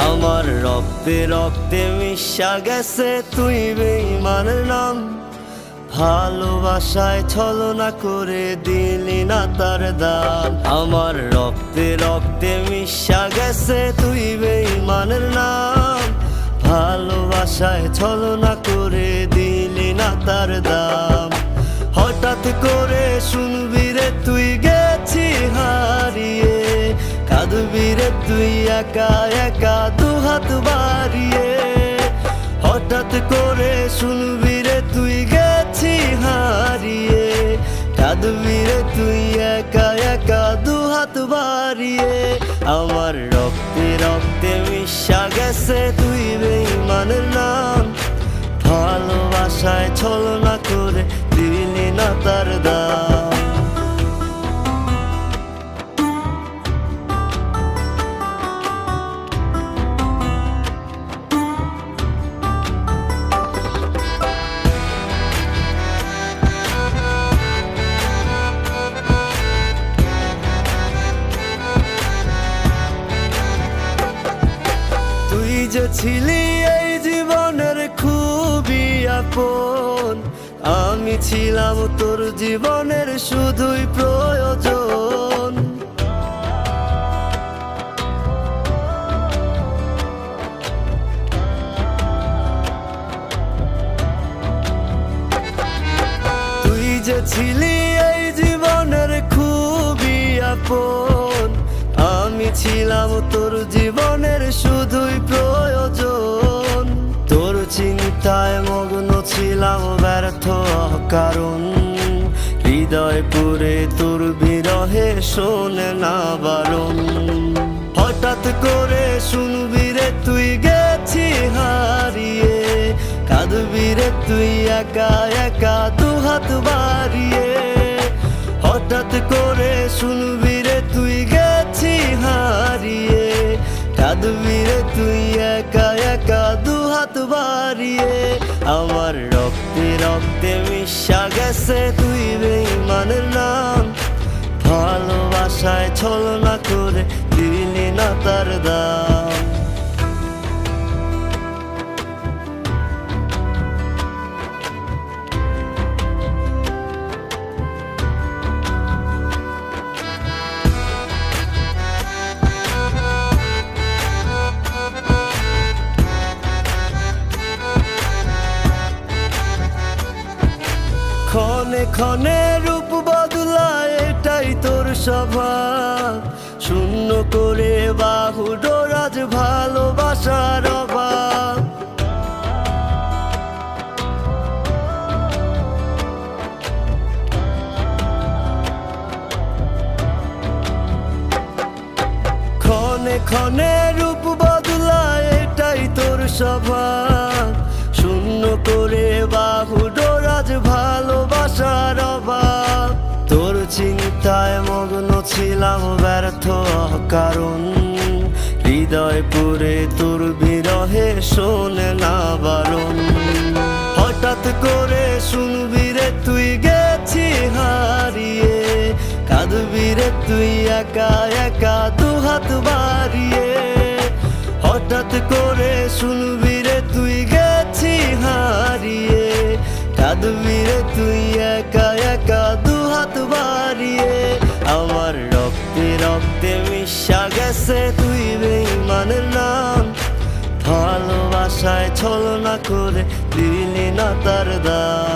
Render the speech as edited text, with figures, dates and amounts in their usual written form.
আমার রক্তে রক্তে মিশা গেছে তুই বেঈমানের নাম। ভালোবাসায় ছলনা করে দিলি না তার দাম। আমার রক্তে রক্তে মিশা গেছে তুই বেঈমানের নাম। ভালোবাসায় ছলনা করে দিলি না তার দাম। হঠাৎ করে শুনবি রে তুই গেছি হারিয়ে, কাঁদবি রে তুই একা একা দুহাত বাড়িয়ে। হঠাৎ করে শুনবি রে তুই গেছি হারিয়ে, কাঁদবি রে তুই একা একা দুহাত বাড়িয়ে। আমার রক্তে রক্তে মিশা গেছে তুই বেঈমানের নাম। ভালোবাসায় ছলনা করে দিলি না তার দাম। তুই যে ছিলি এই জীবনের খুবই আপন, আমি ছিলাম তোর জীবনের শুধুই প্রয়োজন। তুই যে ছিলি এই জীবনের খুবই আপন, আমি ছিলাম তোর জীবনের শুধুই প্রয়োজন। তোর চিন্তায় মগ্ন ছিলাম ব্যর্থ কারণ, হৃদয় পুরে তোর বিরহে শোনে না বারণ। হঠাৎ করে শুনবি রে তুই গেছি হারিয়ে, কাঁদবি রে তুই একা একা দুহাত বাড়িয়ে। হঠাৎ করে শুনবি রে তুই গেছি হারিয়ে, কাঁদবি রে তুই একা একা দুহাত বাড়িয়ে। আমার রক্তে রক্তে মিশা গেছে তুই বেঈমানের নাম। ভালোবাসায় ছলনা করে দিলি না তার দাম। ক্ষণে ক্ষণে রূপ বদলায় এটাই তোর স্বভাব, শূন্য করে বাহু ডোরাজ ভালোবাসার অভাব। ক্ষণে ক্ষণে রূপ বদলায় এটাই তোর স্বভাব, শূন্য করে বাহু ডোরাজ ভালোবাসার অভাব। তোর চিন্তায় মগ্ন ছিলাম ব্যর্থ কারণ, হৃদয় পুরে তোর বিরহে শোনে না বারণ। হঠাৎ করে শুনবি রে তুই গেছি হারিয়ে, কাঁদবি রে তুই একা একা দুহাত বাড়িয়ে। হঠাৎ করে শুনবি রে তুই গেছি হারিয়ে, কাঁদবি রে তুই একা একা দুহাত বাড়িয়ে। আমার রক্তে রক্তে মিশা গেছে তুই বেঈমানের নাম। ভালোবাসায় ছলনা করে দিলি না তার দাম।